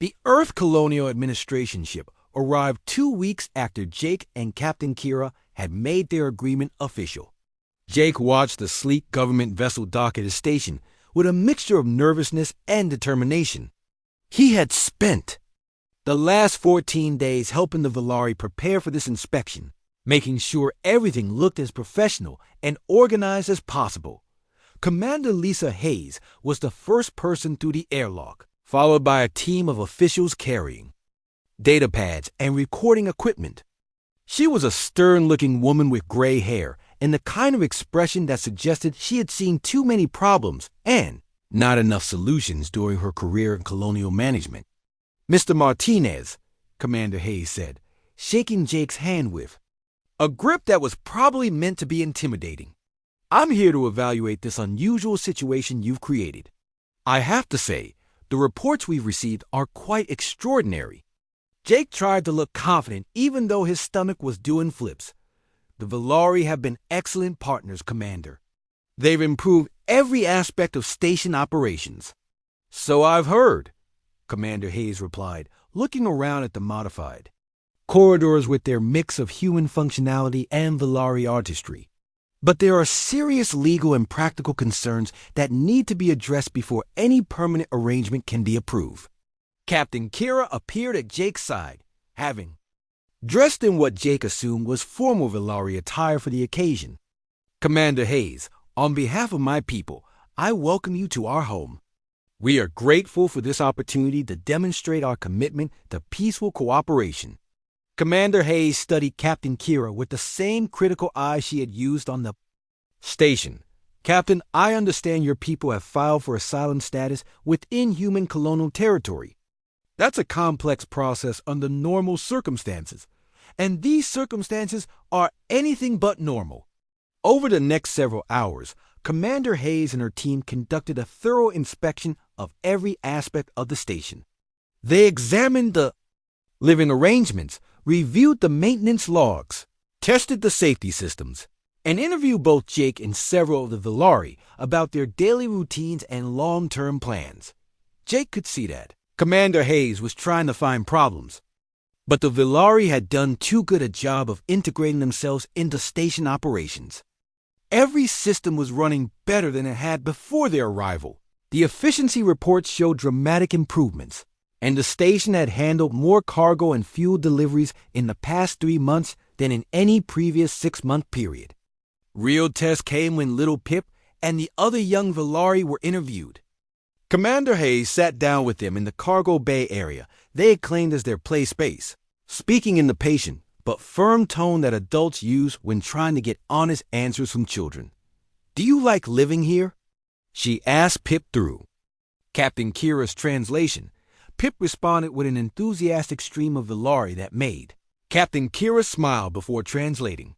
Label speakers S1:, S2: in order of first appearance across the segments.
S1: The Earth Colonial Administration ship arrived 2 weeks after Jake and Captain Kira had made their agreement official. Jake watched the sleek government vessel dock at his station with a mixture of nervousness and determination. He had spent the last 14 days helping the Velari prepare for this inspection, making sure everything looked as professional and organized as possible. Commander Lisa Hayes was the first person through the airlock, followed by a team of officials carrying data pads and recording equipment. She was a stern-looking woman with gray hair and the kind of expression that suggested she had seen too many problems and not enough solutions during her career in colonial management. "Mr. Martinez," Commander Hayes said, shaking Jake's hand with a grip that was probably meant to be intimidating. "I'm here to evaluate this unusual situation you've created. I have to say, the reports we've received are quite extraordinary." Jake tried to look confident even though his stomach was doing flips. "The Velari have been excellent partners, Commander. They've improved every aspect of station operations." "So I've heard," Commander Hayes replied, looking around at the modified corridors with their mix of human functionality and Velari artistry. "But there are serious legal and practical concerns that need to be addressed before any permanent arrangement can be approved." Captain Kira appeared at Jake's side, having dressed in what Jake assumed was formal Velari attire for the occasion. "Commander Hayes, on behalf of my people, I welcome you to our home. We are grateful for this opportunity to demonstrate our commitment to peaceful cooperation." Commander Hayes studied Captain Kira with the same critical eye she had used on the station. "Captain, I understand your people have filed for asylum status within human colonial territory. That's a complex process under normal circumstances, and these circumstances are anything but normal." Over the next several hours, Commander Hayes and her team conducted a thorough inspection of every aspect of the station. They examined the living arrangements, reviewed the maintenance logs, tested the safety systems, and interviewed both Jake and several of the Velari about their daily routines and long-term plans. Jake could see that Commander Hayes was trying to find problems, but the Velari had done too good a job of integrating themselves into station operations. Every system was running better than it had before their arrival. The efficiency reports showed dramatic improvements, and the station had handled more cargo and fuel deliveries in the past 3 months than in any previous 6-month period. Real tests came when little Pip and the other young Velari were interviewed. Commander Hayes sat down with them in the cargo bay area they had claimed as their play space, speaking in the patient but firm tone that adults use when trying to get honest answers from children. "Do you like living here?" she asked Pip through Captain Kira's translation. Pip responded with an enthusiastic stream of Velari that made Captain Kira smile before translating.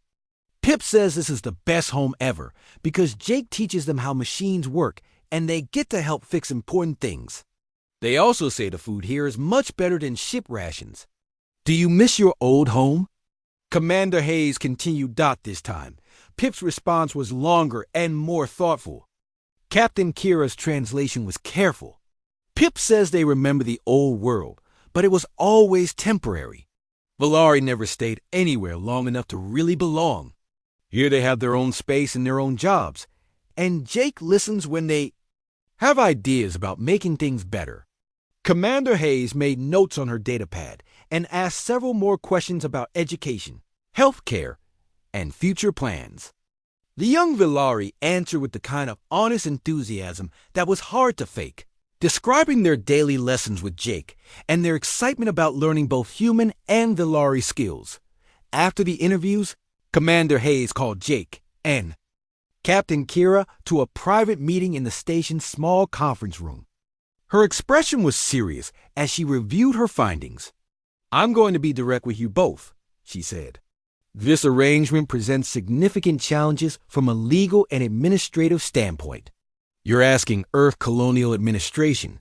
S1: "Pip says this is the best home ever because Jake teaches them how machines work and they get to help fix important things. They also say the food here is much better than ship rations." "Do you miss your old home?" Commander Hayes continued this time. Pip's response was longer and more thoughtful. Captain Kira's translation was careful. "Pip says they remember the old world, but it was always temporary. Velari never stayed anywhere long enough to really belong. Here they have their own space and their own jobs, and Jake listens when they have ideas about making things better." Commander Hayes made notes on her datapad and asked several more questions about education, healthcare, and future plans. The young Velari answered with the kind of honest enthusiasm that was hard to fake, describing their daily lessons with Jake and their excitement about learning both human and Velari skills. After the interviews, Commander Hayes called Jake and Captain Kira to a private meeting in the station's small conference room. Her expression was serious as she reviewed her findings. "I'm going to be direct with you both," she said. "This arrangement presents significant challenges from a legal and administrative standpoint. You're asking Earth Colonial Administration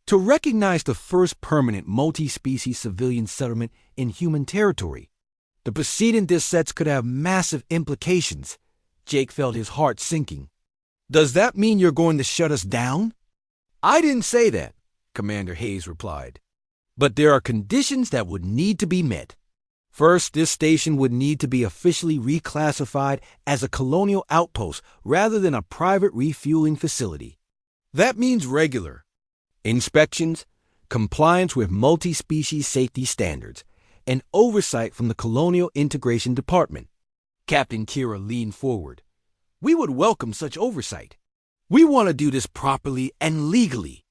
S1: to recognize the first permanent multi-species civilian settlement in human territory. The precedent this sets could have massive implications." Jake felt his heart sinking. "Does that mean you're going to shut us down?" "I didn't say that," Commander Hayes replied. But there are conditions that would need to be met. First, this station would need to be officially reclassified as a colonial outpost rather than a private refueling facility. That means regular inspections, compliance with multi-species safety standards, and oversight from the Colonial Integration Department. Captain Kira leaned forward. We would welcome such oversight. We want to do this properly and legally.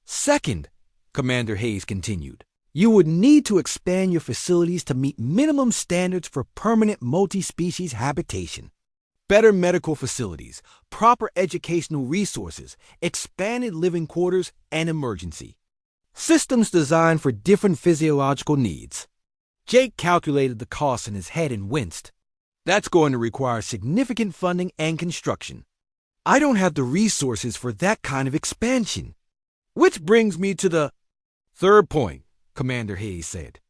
S1: Second, Commander Hayes continued, you would need to expand your facilities to meet minimum standards for permanent multi-species habitation. Better medical facilities, proper educational resources, expanded living quarters, and emergency systems designed for different physiological needs. Jake calculated the costs in his head and winced. That's going to require significant funding and construction. I don't have the resources for that kind of expansion. Which brings me to the third point, Commander Hayes said.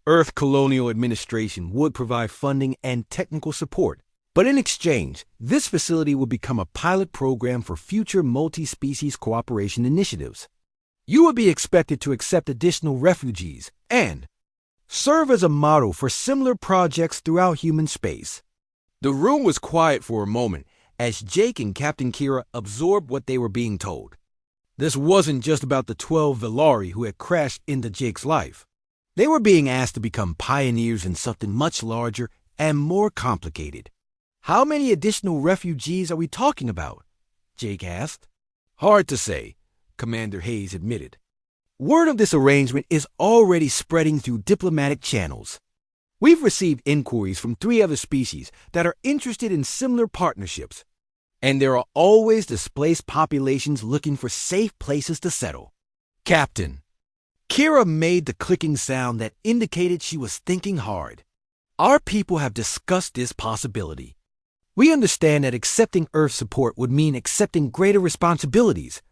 S1: Earth Colonial Administration would provide funding and technical support, but in exchange, this facility would become a pilot program for future multi-species cooperation initiatives. You would be expected to accept additional refugees and serve as a model for similar projects throughout human space. The room was quiet for a moment as Jake and Captain Kira absorbed what they were being told. This wasn't just about the 12 Velari who had crashed into Jake's life. They were being asked to become pioneers in something much larger and more complicated. How many additional refugees are we talking about? Jake asked. Hard to say, Commander Hayes admitted. Word of this arrangement is already spreading through diplomatic channels. We've received inquiries from 3 other species that are interested in similar partnerships. And there are always displaced populations looking for safe places to settle. Captain. Kira made the clicking sound that indicated she was thinking hard. Our people have discussed this possibility. We understand that accepting Earth support would mean accepting greater responsibilities.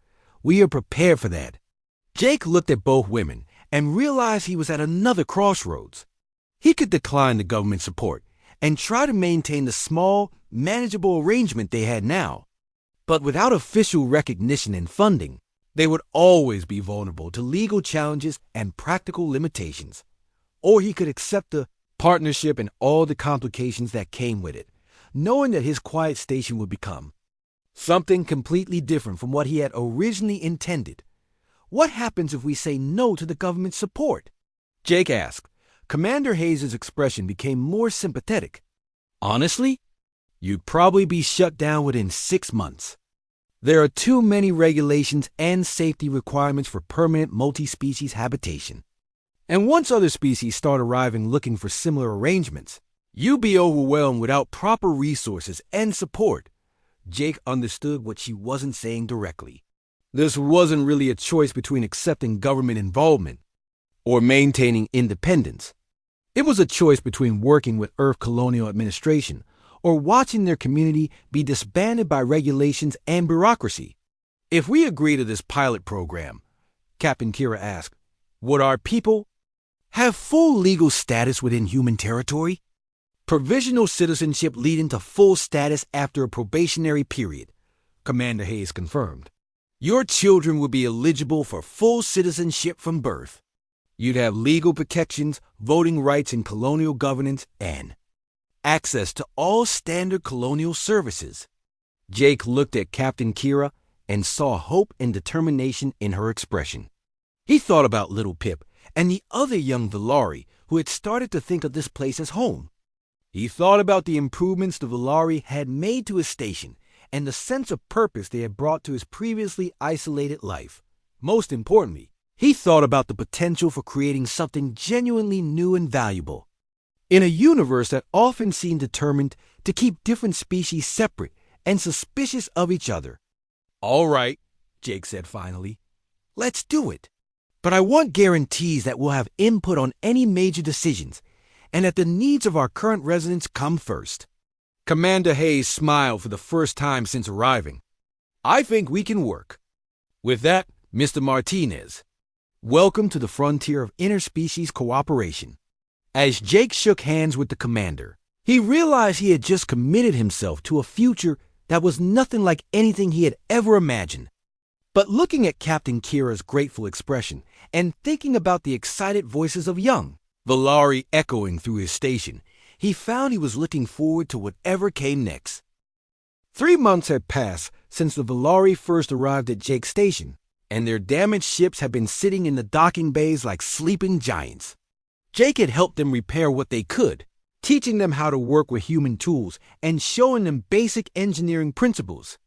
S1: We are prepared for that. Jake looked at both women and realized he was at another crossroads. He could decline the government support and try to maintain the small, manageable arrangement they had now. But without official recognition and funding, they would always be vulnerable to legal challenges and practical limitations. Or he could accept the partnership and all the complications that came with it, knowing that his quiet station would become something completely different from what he had originally intended. What happens if we say no to the government support? Jake asked. Commander Hayes' expression became more sympathetic. Honestly, you'd probably be shut down within 6 months. There are too many regulations and safety requirements for permanent multi-species habitation. And once other species start arriving looking for similar arrangements, you'd be overwhelmed without proper resources and support. Jake understood what she wasn't saying directly. This wasn't really a choice between accepting government involvement or maintaining independence. It was a choice between working with Earth Colonial Administration or watching their community be disbanded by regulations and bureaucracy. If we agree to this pilot program, Captain Kira asked, would our people have full legal status within human territory? Provisional citizenship leading to full status after a probationary period, Commander Hayes confirmed. Your children would be eligible for full citizenship from birth. You'd have legal protections, voting rights in colonial governance, and access to all standard colonial services. Jake looked at Captain Kira and saw hope and determination in her expression. He thought about Little Pip and the other young Velari who had started to think of this place as home. He thought about the improvements the Velari had made to his station and the sense of purpose they had brought to his previously isolated life. Most importantly, he thought about the potential for creating something genuinely new and valuable. In a universe that often seemed determined to keep different species separate and suspicious of each other. All right, Jake said finally. Let's do it. But I want guarantees that we'll have input on any major decisions and that the needs of our current residents come first. Commander Hayes smiled for the first time since arriving. I think we can work. With that, Mr. Martinez, welcome to the frontier of interspecies cooperation. As Jake shook hands with the commander, he realized he had just committed himself to a future that was nothing like anything he had ever imagined. But looking at Captain Kira's grateful expression and thinking about the excited voices of young Valari echoing through his station, he found he was looking forward to whatever came next. 3 months had passed since the Valari first arrived at Jake's station, and their damaged ships had been sitting in the docking bays like sleeping giants. Jake had helped them repair what they could, teaching them how to work with human tools and showing them basic engineering principles.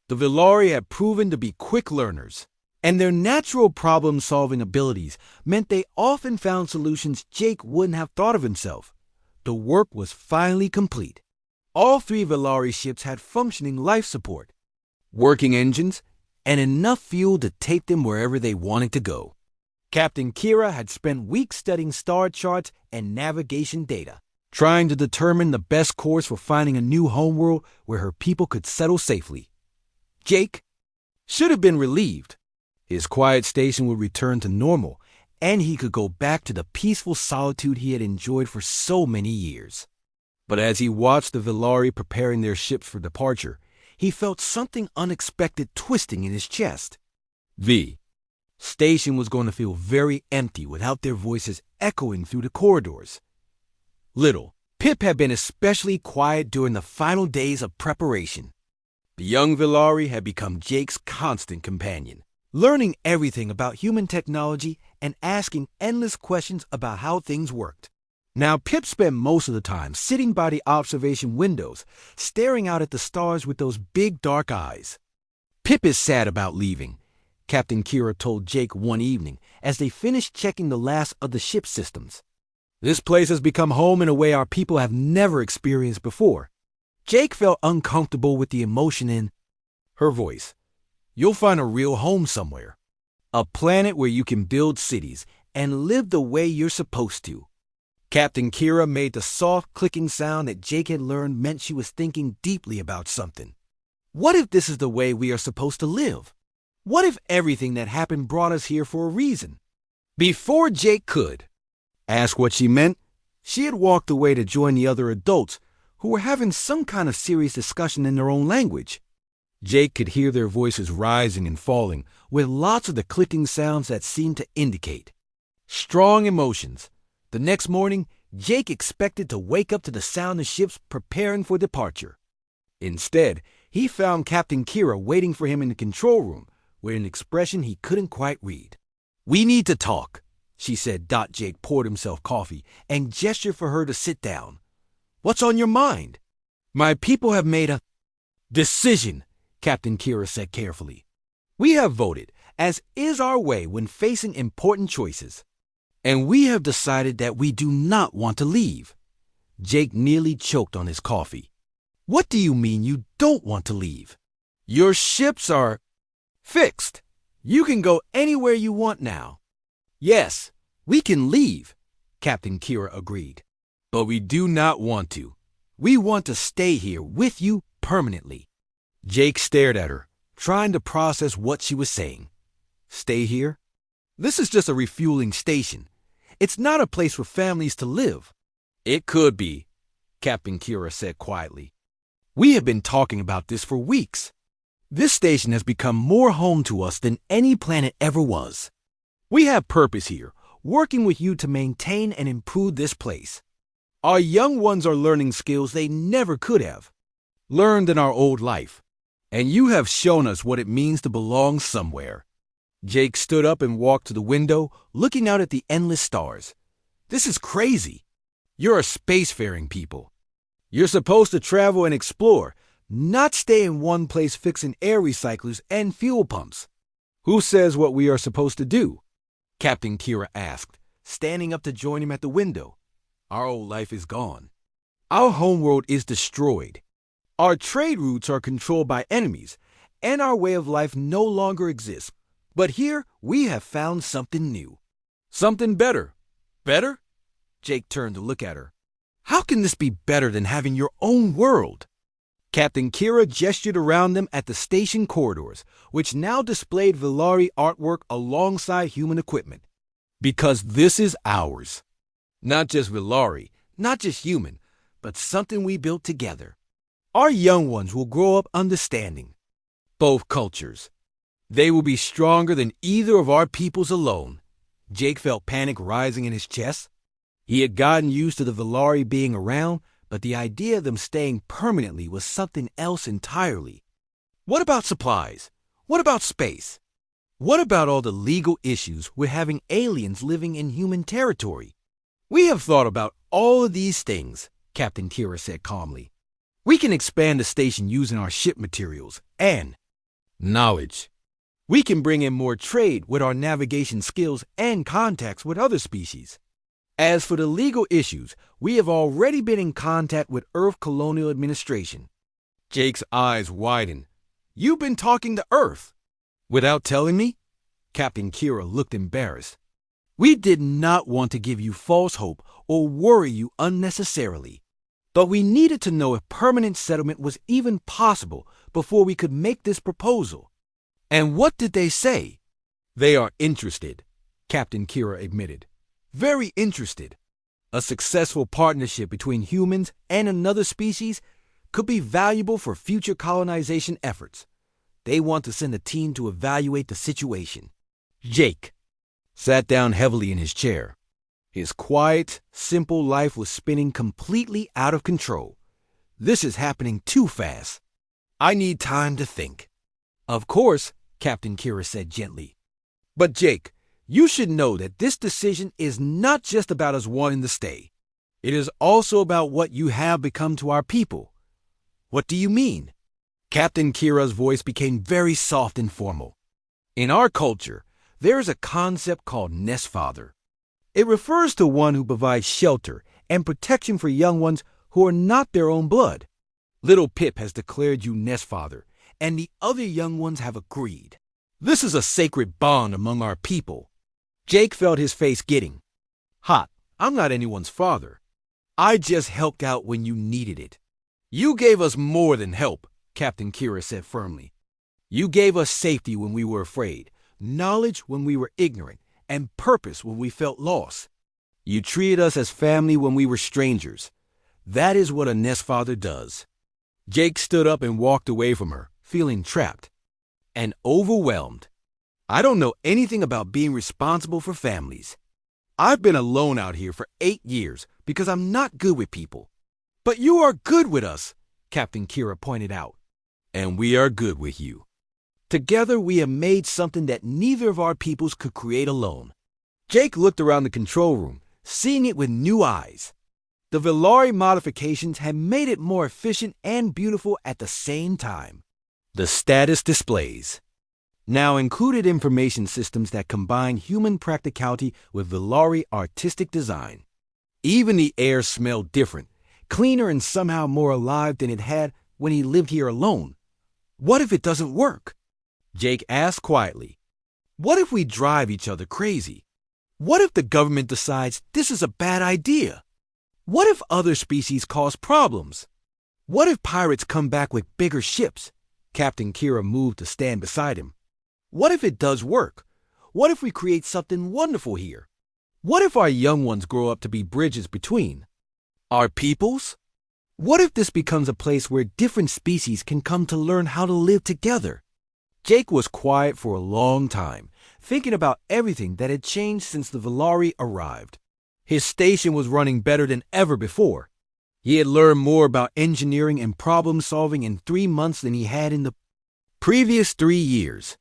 S1: The Valari had proven to be quick learners, and their natural problem-solving abilities meant they often found solutions Jake wouldn't have thought of himself. The work was finally complete. All 3 Valari ships had functioning life support, working engines, and enough fuel to take them wherever they wanted to go. Captain Kira had spent weeks studying star charts and navigation data, trying to determine the best course for finding a new homeworld where her people could settle safely. Jake should have been relieved. His quiet station would return to normal, and he could go back to the peaceful solitude he had enjoyed for so many years. But as he watched the Valari preparing their ships for departure, he felt something unexpected twisting in his chest. The station was going to feel very empty without their voices echoing through the corridors. Little Pip had been especially quiet during the final days of preparation. The young Valari had become Jake's constant companion, learning everything about human technology and asking endless questions about how things worked. Now Pip spent most of the time sitting by the observation windows, staring out at the stars with those big dark eyes. Pip is sad about leaving, Captain Kira told Jake one evening as they finished checking the last of the ship systems. This place has become home in a way our people have never experienced before. Jake felt uncomfortable with the emotion in her voice. You'll find a real home somewhere. A planet where you can build cities and live the way you're supposed to. Captain Kira made the soft clicking sound that Jake had learned meant she was thinking deeply about something. What if this is the way we are supposed to live? What if everything that happened brought us here for a reason? Before Jake could ask what she meant, she had walked away to join the other adults who were having some kind of serious discussion in their own language. Jake could hear their voices rising and falling, with lots of the clicking sounds that seemed to indicate strong emotions. The next morning, Jake expected to wake up to the sound of ships preparing for departure. Instead, he found Captain Kira waiting for him in the control room, with an expression he couldn't quite read. "We need to talk," she said. Jake poured himself coffee and gestured for her to sit down. "What's on your mind?" "My people have made a decision," Captain Kira said carefully. "We have voted, as is our way when facing important choices. And we have decided that we do not want to leave." Jake nearly choked on his coffee. "What do you mean you don't want to leave?" "Your ships are fixed. You can go anywhere you want now." "Yes, we can leave," Captain Kira agreed. "But we do not want to. We want to stay here with you permanently." Jake stared at her, trying to process what she was saying. Stay here? This is just a refueling station. It's not a place for families to live. "It could be," Captain Kira said quietly. "We have been talking about this for weeks. This station has become more home to us than any planet ever was. We have purpose here, working with you to maintain and improve this place. Our young ones are learning skills they never could have learned in our old life, and you have shown us what it means to belong somewhere." Jake stood up and walked to the window, looking out at the endless stars. "This is crazy. You're a spacefaring people. You're supposed to travel and explore, not stay in one place fixing air recyclers and fuel pumps." "Who says what we are supposed to do?" Captain Kira asked, standing up to join him at the window. "Our old life is gone. Our homeworld is destroyed. Our trade routes are controlled by enemies, and our way of life no longer exists. But here we have found something new. Something better." "Better?" Jake turned to look at her. "How can this be better than having your own world?" Captain Kira gestured around them at the station corridors, which now displayed Valari artwork alongside human equipment. "Because this is ours. Not just Valari, not just human, but something we built together. Our young ones will grow up understanding both cultures, They will be stronger than either of our peoples alone. Jake felt panic rising in his chest. He had gotten used to the Valari being around, but the idea of them staying permanently was something else entirely. What about supplies? What about space? What about all the legal issues with having aliens living in human territory? We have thought about all of these things, Captain Kira said calmly. We can expand the station using our ship materials and knowledge. We can bring in more trade with our navigation skills and contacts with other species. As for the legal issues, we have already been in contact with Earth Colonial Administration. Jake's eyes widened. You've been talking to Earth? Without telling me? Captain Kira looked embarrassed. We did not want to give you false hope or worry you unnecessarily. But we needed to know if permanent settlement was even possible before we could make this proposal. And what did they say? They are interested, Captain Kira admitted. Very interested. A successful partnership between humans and another species could be valuable for future colonization efforts. They want to send a team to evaluate the situation. Jake sat down heavily in his chair. His quiet, simple life was spinning completely out of control. This is happening too fast. I need time to think. Of course, Captain Kira said gently. But Jake, you should know that this decision is not just about us wanting to stay. It is also about what you have become to our people. What do you mean? Captain Kira's voice became very soft and formal. In our culture, there is a concept called nest father. It refers to one who provides shelter and protection for young ones who are not their own blood. Little Pip has declared you nest father, and the other young ones have agreed. This is a sacred bond among our people. Jake felt his face getting hot. I'm not anyone's father. I just helped out when you needed it. You gave us more than help, Captain Kira said firmly. You gave us safety when we were afraid, knowledge when we were ignorant, and purpose when we felt lost. You treated us as family when we were strangers. That is what a nest father does. Jake stood up and walked away from her, feeling trapped and overwhelmed. I don't know anything about being responsible for families. I've been alone out here for 8 years because I'm not good with people. But you are good with us, Captain Kira pointed out. And we are good with you. Together we have made something that neither of our peoples could create alone. Jake looked around the control room, seeing it with new eyes. The Valari modifications had made it more efficient and beautiful at the same time. The status displays now included information systems that combine human practicality with Valari artistic design. Even the air smelled different, cleaner and somehow more alive than it had when he lived here alone. What if it doesn't work? Jake asked quietly. What if we drive each other crazy? What if the government decides this is a bad idea? What if other species cause problems? What if pirates come back with bigger ships? Captain Kira moved to stand beside him. What if it does work? What if we create something wonderful here? What if our young ones grow up to be bridges between our peoples? What if this becomes a place where different species can come to learn how to live together? Jake was quiet for a long time, thinking about everything that had changed since the Valari arrived. His station was running better than ever before. He had learned more about engineering and problem solving in 3 months than he had in the previous 3 years.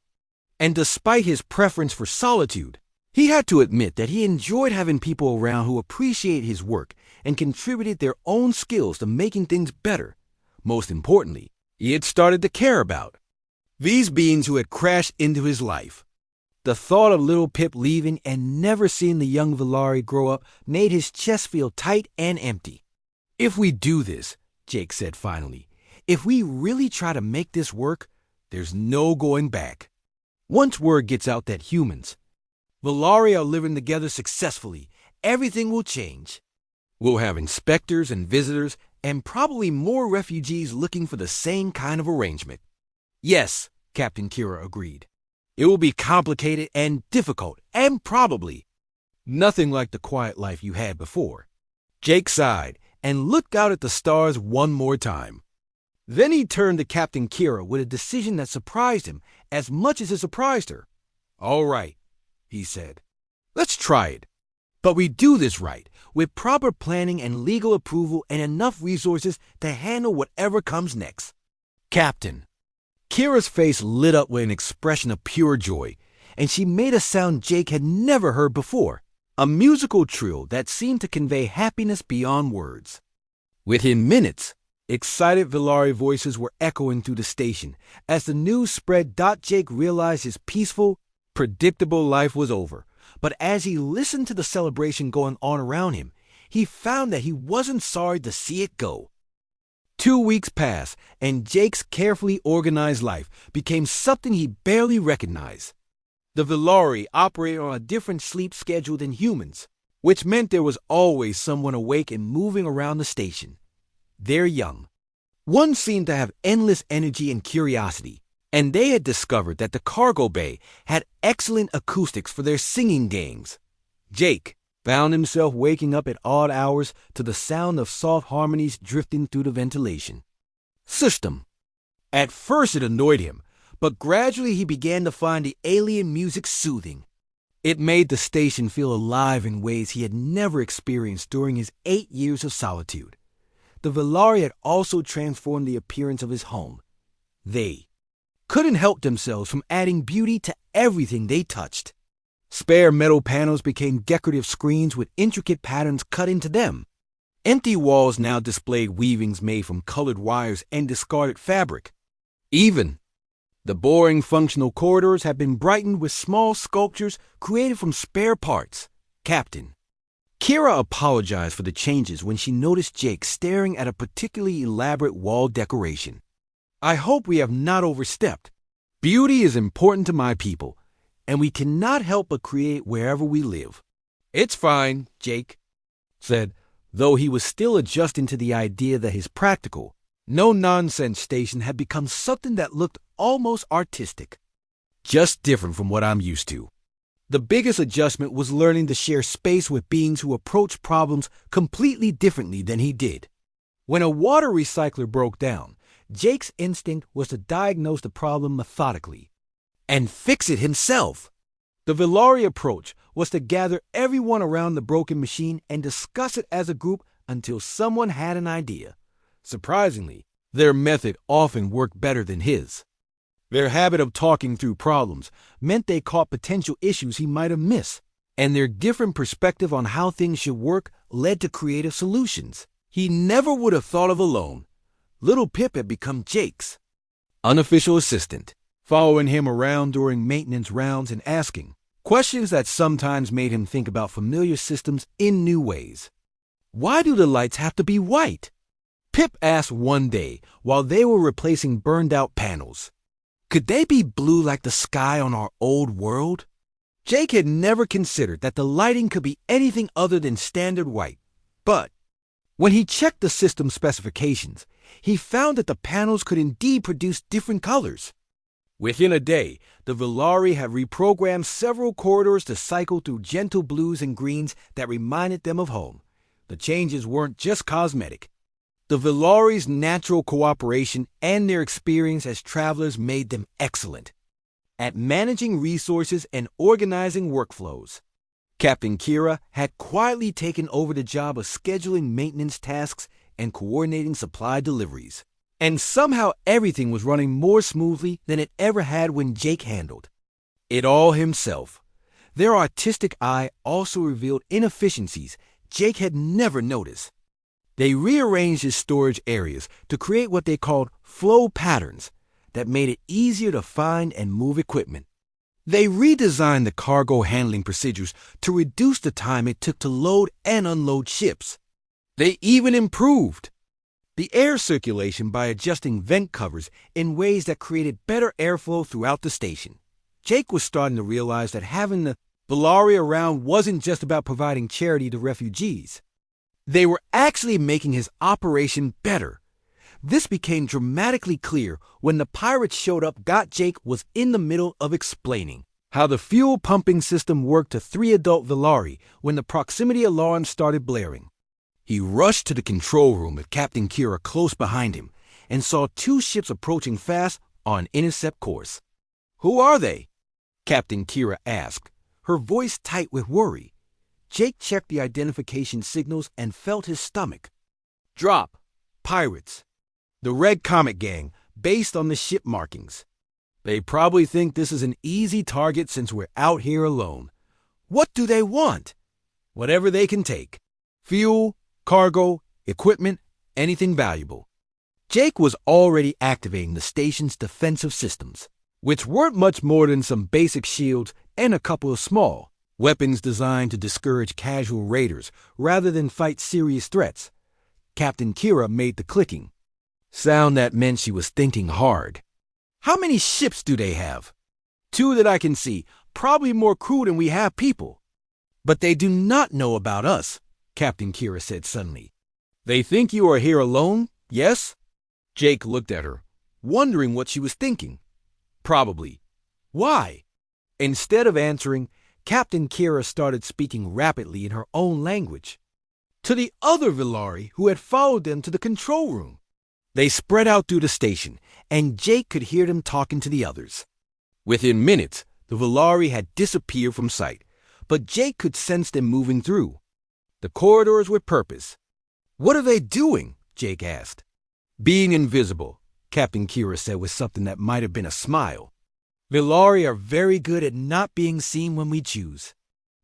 S1: And despite his preference for solitude, he had to admit that he enjoyed having people around who appreciated his work and contributed their own skills to making things better. Most importantly, he had started to care about these beings who had crashed into his life. The thought of little Pip leaving and never seeing the young Valari grow up made his chest feel tight and empty. If we do this, Jake said finally, if we really try to make this work, there's no going back. Once word gets out that humans, Valari are living together successfully, everything will change. We'll have inspectors and visitors and probably more refugees looking for the same kind of arrangement. Yes, Captain Kira agreed. It will be complicated and difficult and probably nothing like the quiet life you had before. Jake sighed and looked out at the stars one more time. Then he turned to Captain Kira with a decision that surprised him as much as it surprised her. "All right," he said. "Let's try it. But we do this right, with proper planning and legal approval and enough resources to handle whatever comes next." "Captain." Kira's face lit up with an expression of pure joy, and she made a sound Jake had never heard before, a musical trill that seemed to convey happiness beyond words. Within minutes, excited Velari voices were echoing through the station. As the news spread, Jake realized his peaceful, predictable life was over. But as he listened to the celebration going on around him, he found that he wasn't sorry to see it go. 2 weeks passed, and Jake's carefully organized life became something he barely recognized. The Velari operated on a different sleep schedule than humans, which meant there was always someone awake and moving around the station. They're young. One seemed to have endless energy and curiosity, and they had discovered that the cargo bay had excellent acoustics for their singing games. Jake found himself waking up at odd hours to the sound of soft harmonies drifting through the ventilation system. At first it annoyed him, but gradually he began to find the alien music soothing. It made the station feel alive in ways he had never experienced during his 8 years of solitude. The Velari had also transformed the appearance of his home. They couldn't help themselves from adding beauty to everything they touched. Spare metal panels became decorative screens with intricate patterns cut into them. Empty walls now displayed weavings made from colored wires and discarded fabric. Even the boring functional corridors had been brightened with small sculptures created from spare parts. "Captain." Kira apologized for the changes when she noticed Jake staring at a particularly elaborate wall decoration. "I hope we have not overstepped. Beauty is important to my people, and we cannot help but create wherever we live." "It's fine," Jake said, though he was still adjusting to the idea that his practical, no-nonsense station had become something that looked almost artistic. "Just different from what I'm used to." The biggest adjustment was learning to share space with beings who approached problems completely differently than he did. When a water recycler broke down, Jake's instinct was to diagnose the problem methodically and fix it himself. The Velari approach was to gather everyone around the broken machine and discuss it as a group until someone had an idea. Surprisingly, their method often worked better than his. Their habit of talking through problems meant they caught potential issues he might have missed, and their different perspective on how things should work led to creative solutions he never would have thought of alone. Little Pip had become Jake's unofficial assistant, following him around during maintenance rounds and asking questions that sometimes made him think about familiar systems in new ways. "Why do the lights have to be white?" Pip asked one day while they were replacing burned-out panels. "Could they be blue like the sky on our old world?" Jake had never considered that the lighting could be anything other than standard white. But when he checked the system specifications, he found that the panels could indeed produce different colors. Within a day, the Velari had reprogrammed several corridors to cycle through gentle blues and greens that reminded them of home. The changes weren't just cosmetic. The Velari's natural cooperation and their experience as travelers made them excellent at managing resources and organizing workflows. Captain Kira had quietly taken over the job of scheduling maintenance tasks and coordinating supply deliveries. And somehow everything was running more smoothly than it ever had when Jake handled it all himself. Their artistic eye also revealed inefficiencies Jake had never noticed. They rearranged his storage areas to create what they called flow patterns that made it easier to find and move equipment. They redesigned the cargo handling procedures to reduce the time it took to load and unload ships. They even improved the air circulation by adjusting vent covers in ways that created better airflow throughout the station. Jake was starting to realize that having the Velari around wasn't just about providing charity to refugees. They were actually making his operation better. This became dramatically clear when the pirates showed up. Jake was in the middle of explaining how the fuel pumping system worked to 3 adult Velari when the proximity alarm started blaring. He rushed to the control room with Captain Kira close behind him and saw 2 ships approaching fast on intercept course. Who are they? Captain Kira asked, her voice tight with worry. Jake checked the identification signals and felt his stomach drop. Pirates. The Red Comet Gang, based on the ship markings. They probably think this is an easy target since we're out here alone. What do they want? Whatever they can take. Fuel, cargo, equipment, anything valuable. Jake was already activating the station's defensive systems, which weren't much more than some basic shields and a couple of small weapons designed to discourage casual raiders rather than fight serious threats. Captain Kira made the clicking sound that meant she was thinking hard. How many ships do they have? 2 that I can see, probably more crew than we have people. But they do not know about us, Captain Kira said suddenly. They think you are here alone, yes? Jake looked at her, wondering what she was thinking. Probably. Why? Instead of answering, Captain Kira started speaking rapidly in her own language to the other Villari who had followed them to the control room. They spread out through the station, and Jake could hear them talking to the others. Within minutes, the Villari had disappeared from sight, but Jake could sense them moving through the corridors with purpose. What are they doing? Jake asked. Being invisible, Captain Kira said with something that might have been a smile. Villari are very good at not being seen when we choose.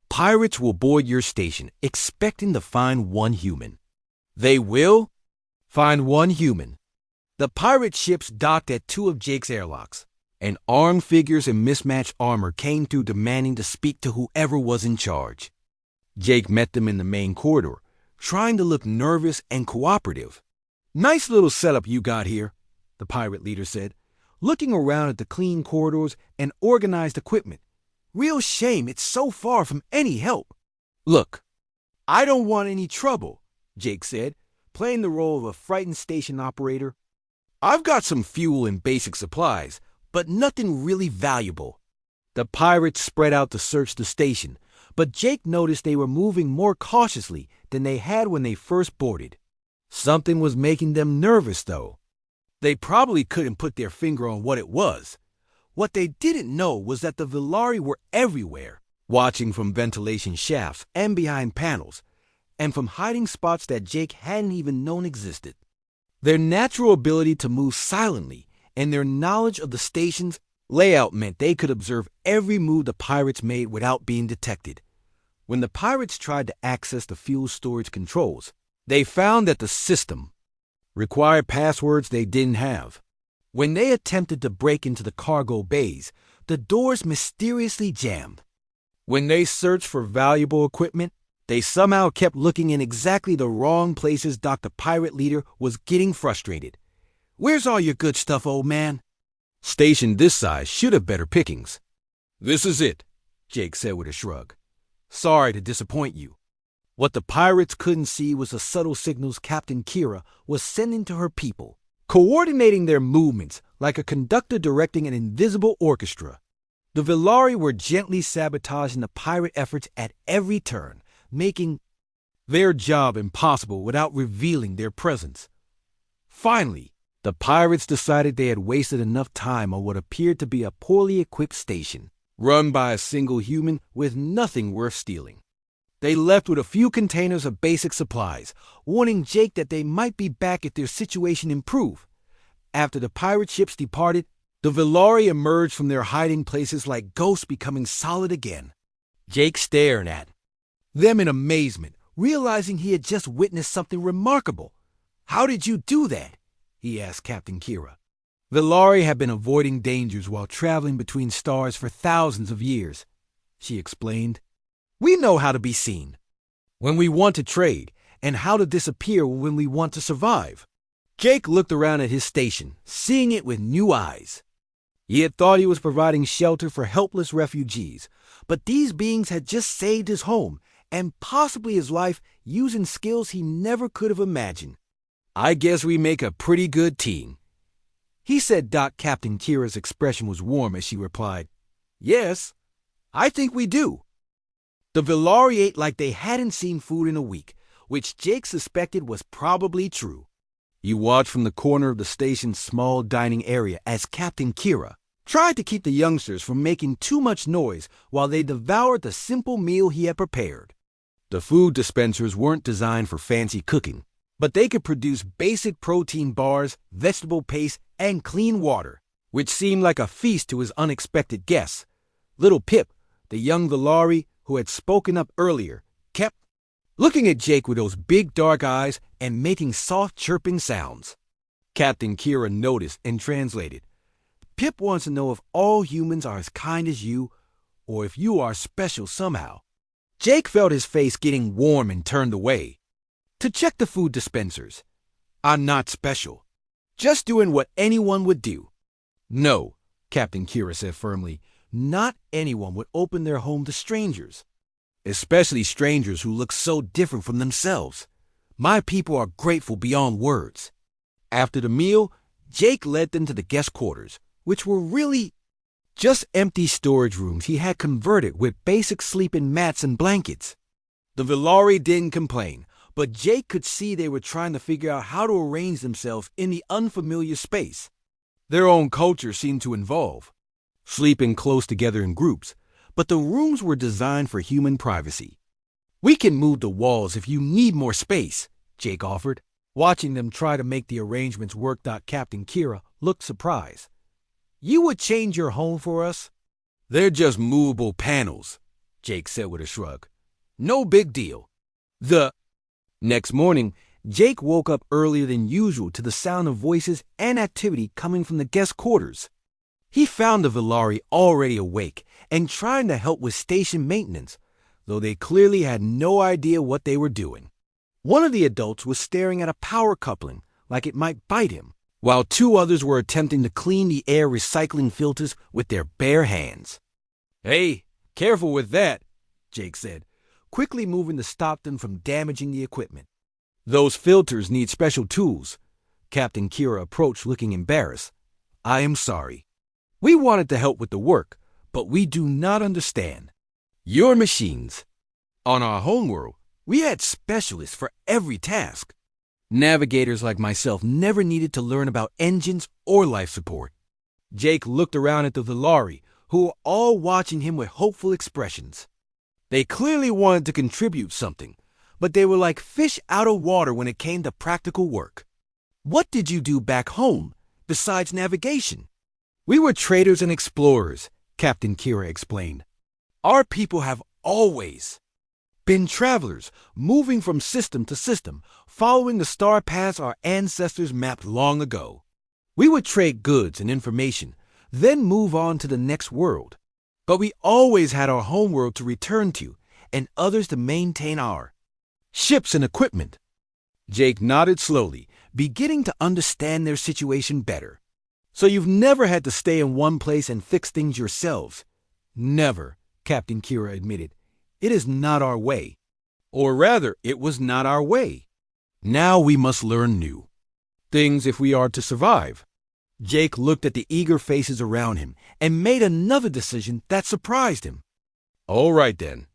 S1: Pirates will board your station, expecting to find one human. They will find one human. The pirate ships docked at 2 of Jake's airlocks, and armed figures in mismatched armor came through demanding to speak to whoever was in charge. Jake met them in the main corridor, trying to look nervous and cooperative. Nice little setup you got here, the pirate leader said, looking around at the clean corridors and organized equipment. Real shame it's so far from any help. Look, I don't want any trouble, Jake said, playing the role of a frightened station operator. I've got some fuel and basic supplies, but nothing really valuable. The pirates spread out to search the station, but Jake noticed they were moving more cautiously than they had when they first boarded. Something was making them nervous, though. They probably couldn't put their finger on what it was. What they didn't know was that the Villari were everywhere, watching from ventilation shafts and behind panels, and from hiding spots that Jake hadn't even known existed. Their natural ability to move silently and their knowledge of the station's layout meant they could observe every move the pirates made without being detected. When the pirates tried to access the fuel storage controls, they found that the system required passwords they didn't have. When they attempted to break into the cargo bays, the doors mysteriously jammed. When they searched for valuable equipment, they somehow kept looking in exactly the wrong places. The pirate leader was getting frustrated. Where's all your good stuff, old man? Station this size should have better pickings. This is it, Jake said with a shrug. Sorry to disappoint you. What the pirates couldn't see was the subtle signals Captain Kira was sending to her people, coordinating their movements like a conductor directing an invisible orchestra. The Villari were gently sabotaging the pirate efforts at every turn, making their job impossible without revealing their presence. Finally, the pirates decided they had wasted enough time on what appeared to be a poorly equipped station, run by a single human with nothing worth stealing. They left with a few containers of basic supplies, warning Jake that they might be back if their situation improved. After the pirate ships departed, the Villari emerged from their hiding places like ghosts becoming solid again. Jake staring at them in amazement, realizing he had just witnessed something remarkable. How did you do that? He asked Captain Kira. Villari had been avoiding dangers while traveling between stars for thousands of years, she explained. We know how to be seen when we want to trade and how to disappear when we want to survive. Jake looked around at his station, seeing it with new eyes. He had thought he was providing shelter for helpless refugees, but these beings had just saved his home and possibly his life using skills he never could have imagined. I guess we make a pretty good team, he said. Captain Kira's expression was warm as she replied, Yes, I think we do. The Villari ate like they hadn't seen food in a week, which Jake suspected was probably true. He watched from the corner of the station's small dining area as Captain Kira tried to keep the youngsters from making too much noise while they devoured the simple meal he had prepared. The food dispensers weren't designed for fancy cooking, but they could produce basic protein bars, vegetable paste, and clean water, which seemed like a feast to his unexpected guests. Little Pip, the young Valari who had spoken up earlier, kept looking at Jake with those big dark eyes and making soft chirping sounds. Captain Kira noticed and translated. Pip wants to know if all humans are as kind as you, or if you are special somehow. Jake felt his face getting warm and turned away. To check the food dispensers. I'm not special. Just doing what anyone would do. No, Captain Kira said firmly, not anyone would open their home to strangers. Especially strangers who look so different from themselves. My people are grateful beyond words. After the meal, Jake led them to the guest quarters, which were really just empty storage rooms he had converted with basic sleeping mats and blankets. The Valari didn't complain, but Jake could see they were trying to figure out how to arrange themselves in the unfamiliar space. Their own culture seemed to involve sleeping close together in groups, but the rooms were designed for human privacy. We can move the walls if you need more space, Jake offered. Watching them try to make the arrangements work, Captain Kira looked surprised. You would change your home for us? They're just movable panels, Jake said with a shrug. No big deal. Next morning, Jake woke up earlier than usual to the sound of voices and activity coming from the guest quarters. He found the Valari already awake and trying to help with station maintenance, though they clearly had no idea what they were doing. One of the adults was staring at a power coupling like it might bite him, while two others were attempting to clean the air recycling filters with their bare hands. Hey, careful with that, Jake said, quickly moving to stop them from damaging the equipment. Those filters need special tools. Captain Kira approached looking embarrassed. I am sorry. We wanted to help with the work, but we do not understand. Your machines. On our homeworld, we had specialists for every task. Navigators like myself never needed to learn about engines or life support. Jake looked around at the Valari, who were all watching him with hopeful expressions. They clearly wanted to contribute something, but they were like fish out of water when it came to practical work. What did you do back home, besides navigation? We were traders and explorers, Captain Kira explained. Our people have always been travelers, moving from system to system, following the star paths our ancestors mapped long ago. We would trade goods and information, then move on to the next world. But we always had our homeworld to return to, and others to maintain our ships and equipment. Jake nodded slowly, beginning to understand their situation better. So you've never had to stay in one place and fix things yourselves? Never, Captain Kira admitted. It is not our way. Or rather, it was not our way. Now we must learn new things if we are to survive. Jake looked at the eager faces around him and made another decision that surprised him. All right then,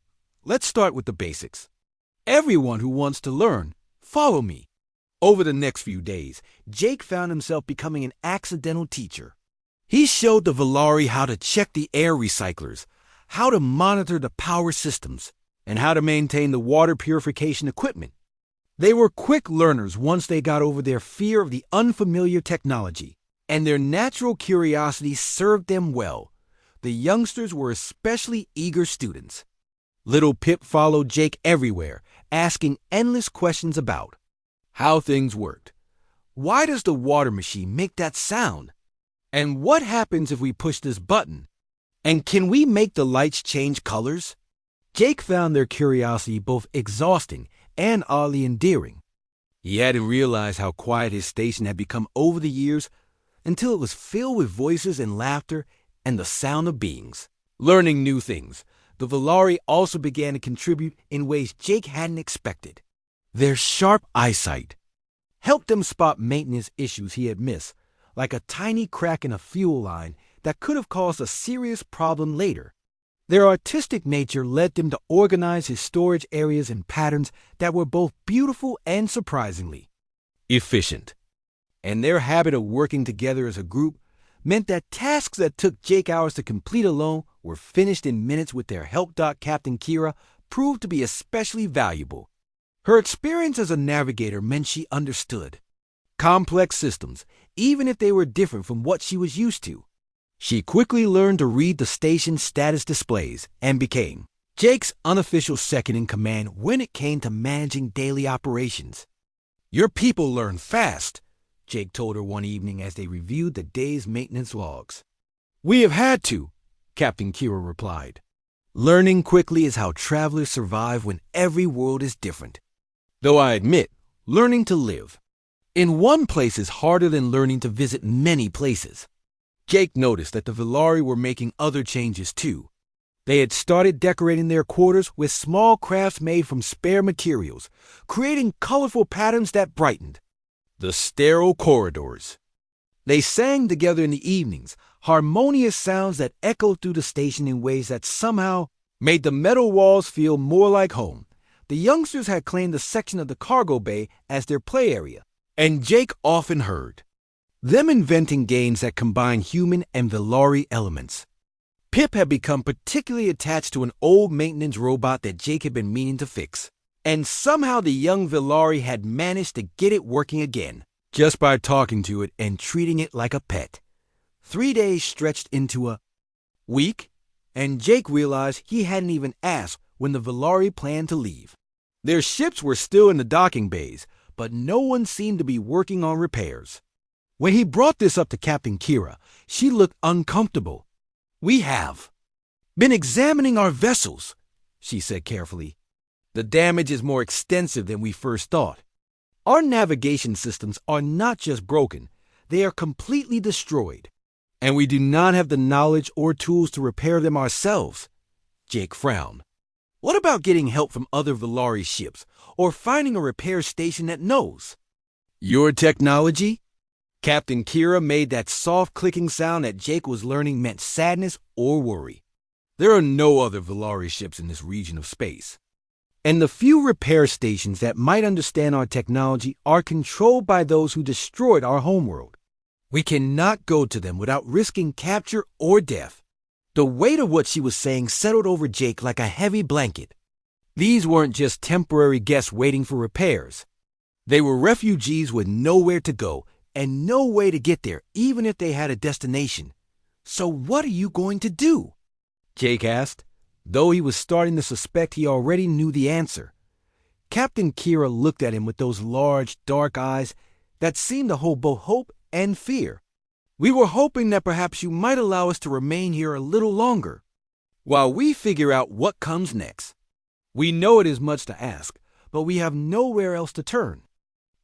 S1: let's start with the basics. Everyone who wants to learn, follow me. Over the next few days, Jake found himself becoming an accidental teacher. He showed the Valari how to check the air recyclers, how to monitor the power systems, and how to maintain the water purification equipment. They were quick learners once they got over their fear of the unfamiliar technology, and their natural curiosity served them well. The youngsters were especially eager students. Little Pip followed Jake everywhere, asking endless questions about how things worked. Why does the water machine make that sound? And what happens if we push this button? And can we make the lights change colors? Jake found their curiosity both exhausting and oddly endearing. He hadn't realized how quiet his station had become over the years until it was filled with voices and laughter and the sound of beings. Learning new things, the Valari also began to contribute in ways Jake hadn't expected. Their sharp eyesight helped them spot maintenance issues he had missed, like a tiny crack in a fuel line that could have caused a serious problem later. Their artistic nature led them to organize his storage areas in patterns that were both beautiful and surprisingly efficient. And their habit of working together as a group meant that tasks that took Jake hours to complete alone were finished in minutes with their help. Captain Kira proved to be especially valuable. Her experience as a navigator meant she understood complex systems, even if they were different from what she was used to. She quickly learned to read the station's status displays and became Jake's unofficial second-in-command when it came to managing daily operations. "Your people learn fast," Jake told her one evening as they reviewed the day's maintenance logs. "We have had to," Captain Kira replied. Learning quickly is how travelers survive when every world is different. Though I admit, learning to live in one place is harder than learning to visit many places. Jake noticed that the Velari were making other changes too. They had started decorating their quarters with small crafts made from spare materials, creating colorful patterns that brightened the sterile corridors. They sang together in the evenings, harmonious sounds that echoed through the station in ways that somehow made the metal walls feel more like home. The youngsters had claimed a section of the cargo bay as their play area, and Jake often heard them inventing games that combine human and Velari elements. Pip had become particularly attached to an old maintenance robot that Jake had been meaning to fix, and somehow the young Velari had managed to get it working again, just by talking to it and treating it like a pet. 3 days stretched into a week, and Jake realized he hadn't even asked when the Velari planned to leave. Their ships were still in the docking bays, but no one seemed to be working on repairs. When he brought this up to Captain Kira, she looked uncomfortable. "We have been examining our vessels," she said carefully. "The damage is more extensive than we first thought. Our navigation systems are not just broken, they are completely destroyed, and we do not have the knowledge or tools to repair them ourselves." Jake frowned. "What about getting help from other Velari ships, or finding a repair station that knows?" "Your technology?" Captain Kira made that soft clicking sound that Jake was learning meant sadness or worry. "There are no other Velari ships in this region of space, and the few repair stations that might understand our technology are controlled by those who destroyed our homeworld. We cannot go to them without risking capture or death." The weight of what she was saying settled over Jake like a heavy blanket. These weren't just temporary guests waiting for repairs. They were refugees with nowhere to go and no way to get there, even if they had a destination. "So what are you going to do?" Jake asked, though he was starting to suspect he already knew the answer. Captain Kira looked at him with those large, dark eyes that seemed to hold both hope and fear. "We were hoping that perhaps you might allow us to remain here a little longer, while we figure out what comes next. We know it is much to ask, but we have nowhere else to turn."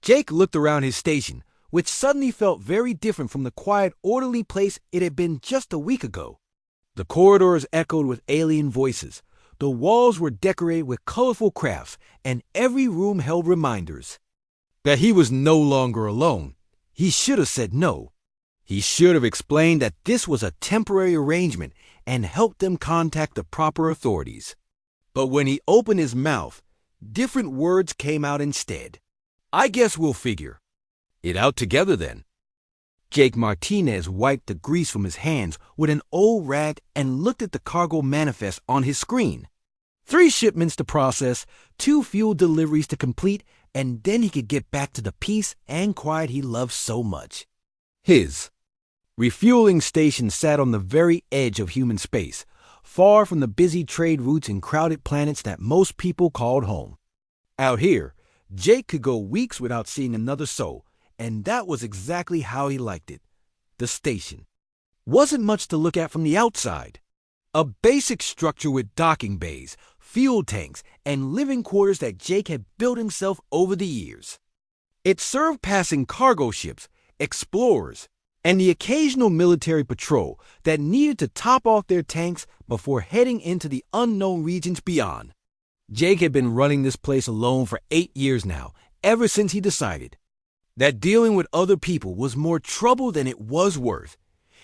S1: Jake looked around his station, which suddenly felt very different from the quiet, orderly place it had been just a week ago. The corridors echoed with alien voices. The walls were decorated with colorful crafts, and every room held reminders that he was no longer alone. He should have said no. He should have explained that this was a temporary arrangement and helped them contact the proper authorities. But when he opened his mouth, different words came out instead. "I guess we'll figure it out together then." Jake Martinez wiped the grease from his hands with an old rag and looked at the cargo manifest on his screen. 3 shipments to process, 2 fuel deliveries to complete, and then he could get back to the peace and quiet he loved so much. His refueling station sat on the very edge of human space, far from the busy trade routes and crowded planets that most people called home. Out here, Jake could go weeks without seeing another soul, and that was exactly how he liked it. The station wasn't much to look at from the outside. A basic structure with docking bays, fuel tanks, and living quarters that Jake had built himself over the years. It served passing cargo ships, explorers, and the occasional military patrol that needed to top off their tanks before heading into the unknown regions beyond. Jake had been running this place alone for 8 years now, ever since he decided that dealing with other people was more trouble than it was worth.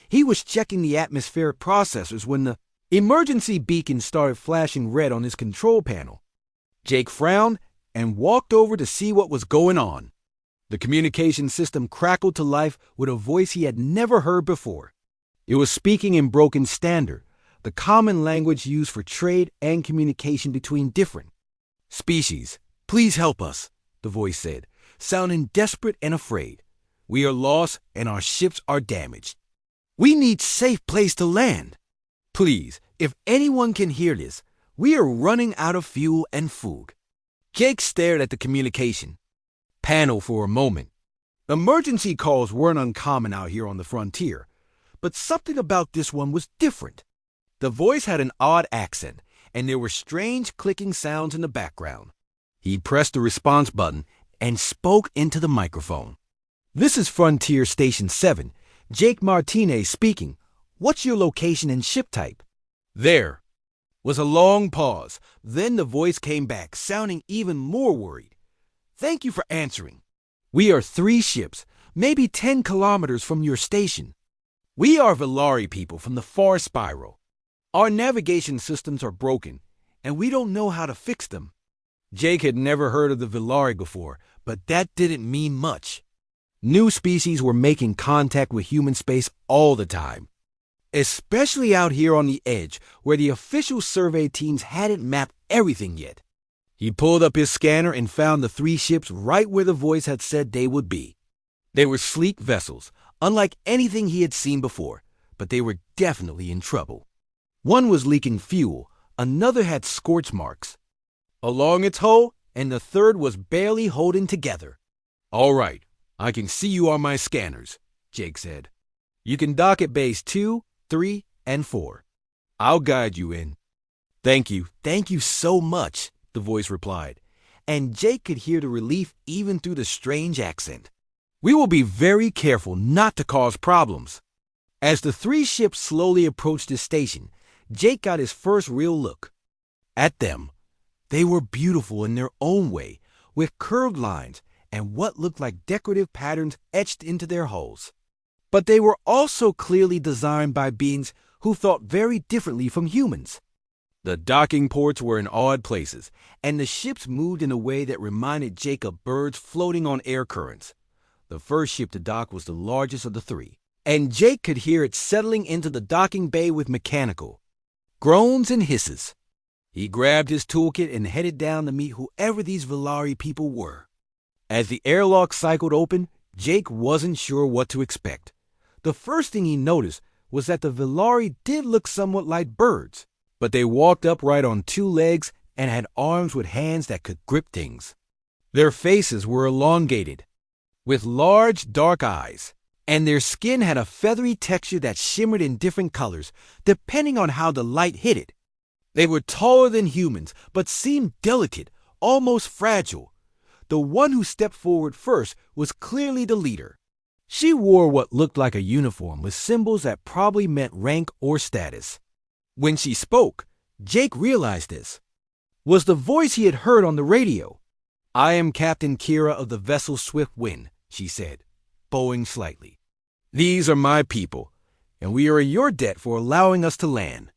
S1: He was checking the atmospheric processors when the emergency beacon started flashing red on his control panel. Jake frowned and walked over to see what was going on. The communication system crackled to life with a voice he had never heard before. It was speaking in broken standard, the common language used for trade and communication between different species. "Please help us," the voice said, sounding desperate and afraid. "We are lost and our ships are damaged. We need safe place to land. Please, if anyone can hear this, we are running out of fuel and food." Jake stared at the communication panel for a moment. Emergency calls weren't uncommon out here on the frontier, but something about this one was different. The voice had an odd accent, and there were strange clicking sounds in the background. He pressed the response button and spoke into the microphone. "This is Frontier Station 7, Jake Martinez speaking. What's your location and ship type?" There was a long pause. Then the voice came back, sounding even more worried. "Thank you for answering. We are 3 ships, maybe 10 kilometers from your station. We are Velari people from the far spiral. Our navigation systems are broken, and we don't know how to fix them." Jake had never heard of the Velari before, but that didn't mean much. New species were making contact with human space all the time, especially out here on the edge where the official survey teams hadn't mapped everything yet. He pulled up his scanner and found the 3 ships right where the voice had said they would be. They were sleek vessels, unlike anything he had seen before, but they were definitely in trouble. One was leaking fuel, another had scorch marks along its hull, and the third was barely holding together. "All right, I can see you on my scanners," Jake said. "You can dock at bays 2, 3, and 4. I'll guide you in." Thank you so much," the voice replied, and Jake could hear the relief even through the strange accent. "We will be very careful not to cause problems." As the 3 ships slowly approached the station, Jake got his first real look at them. They were beautiful in their own way, with curved lines and what looked like decorative patterns etched into their hulls. But they were also clearly designed by beings who thought very differently from humans. The docking ports were in odd places, and the ships moved in a way that reminded Jake of birds floating on air currents. The first ship to dock was the largest of the 3, and Jake could hear it settling into the docking bay with mechanical groans and hisses. He grabbed his toolkit and headed down to meet whoever these Velari people were. As the airlock cycled open, Jake wasn't sure what to expect. The first thing he noticed was that the Velari did look somewhat like birds, but they walked upright on 2 legs and had arms with hands that could grip things. Their faces were elongated, with large, dark eyes, and their skin had a feathery texture that shimmered in different colors, depending on how the light hit it. They were taller than humans, but seemed delicate, almost fragile. The one who stepped forward first was clearly the leader. She wore what looked like a uniform with symbols that probably meant rank or status. When she spoke, Jake realized this was the voice he had heard on the radio. "I am Captain Kira of the vessel Swift Wind," she said, bowing slightly. "These are my people, and we are in your debt for allowing us to land.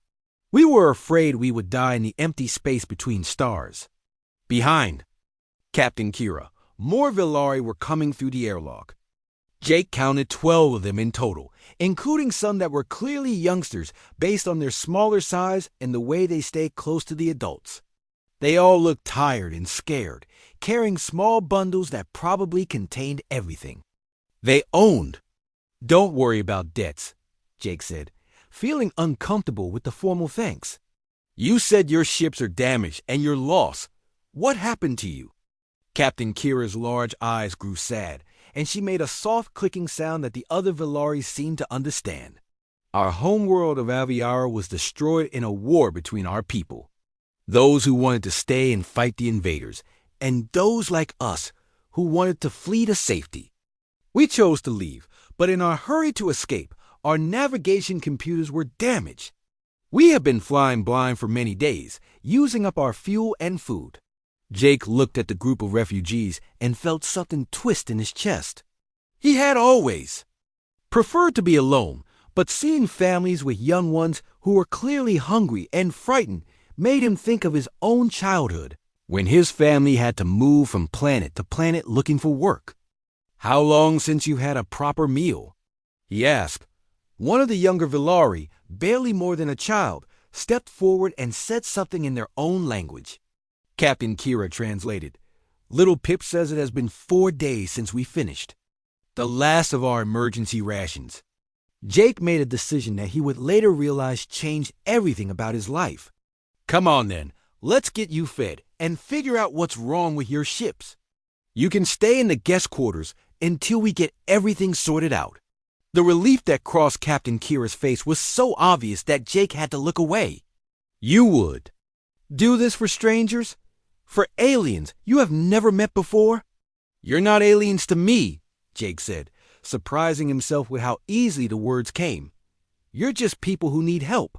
S1: We were afraid we would die in the empty space between stars." Behind Captain Kira, more Velari were coming through the airlock. Jake counted 12 of them in total, including some that were clearly youngsters based on their smaller size and the way they stayed close to the adults. They all looked tired and scared, carrying small bundles that probably contained everything they owned. "Don't worry about debts," Jake said, feeling uncomfortable with the formal thanks. "You said your ships are damaged and you're lost. What happened to you?" Captain Kira's large eyes grew sad, and she made a soft clicking sound that the other Velari seemed to understand. "Our homeworld of Aviara was destroyed in a war between our people, those who wanted to stay and fight the invaders, and those like us who wanted to flee to safety. We chose to leave, but in our hurry to escape, our navigation computers were damaged. We have been flying blind for many days, using up our fuel and food." Jake looked at the group of refugees and felt something twist in his chest. He had always preferred to be alone, but seeing families with young ones who were clearly hungry and frightened made him think of his own childhood, when his family had to move from planet to planet looking for work. "How long since you had a proper meal?" he asked, One of the younger Villari, barely more than a child, stepped forward and said something in their own language. Captain Kira translated. Little Pip says it has been 4 days since we finished. The last of our emergency rations. Jake made a decision that he would later realize changed everything about his life. Come on then, let's get you fed and figure out what's wrong with your ships. You can stay in the guest quarters until we get everything sorted out. The relief that crossed Captain Kira's face was so obvious that Jake had to look away. You would do this for strangers? For aliens you have never met before? You're not aliens to me, Jake said, surprising himself with how easily the words came. You're just people who need help.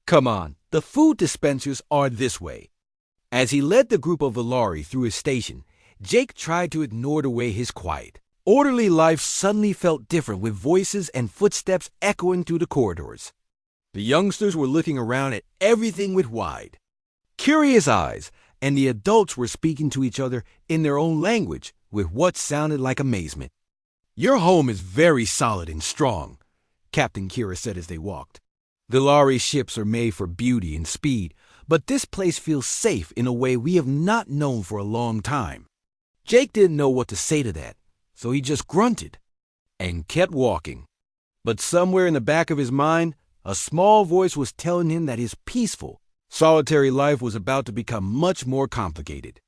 S1: Come on, the food dispensers are this way. As he led the group of Villari through his station, Jake tried to ignore away his quiet. Orderly life suddenly felt different with voices and footsteps echoing through the corridors. The youngsters were looking around at everything with wide, curious eyes, and the adults were speaking to each other in their own language with what sounded like amazement. Your home is very solid and strong, Captain Kira said as they walked. Villari ships are made for beauty and speed, but this place feels safe in a way we have not known for a long time. Jake didn't know what to say to that, so he just grunted and kept walking. But somewhere in the back of his mind, a small voice was telling him that his peaceful, solitary life was about to become much more complicated.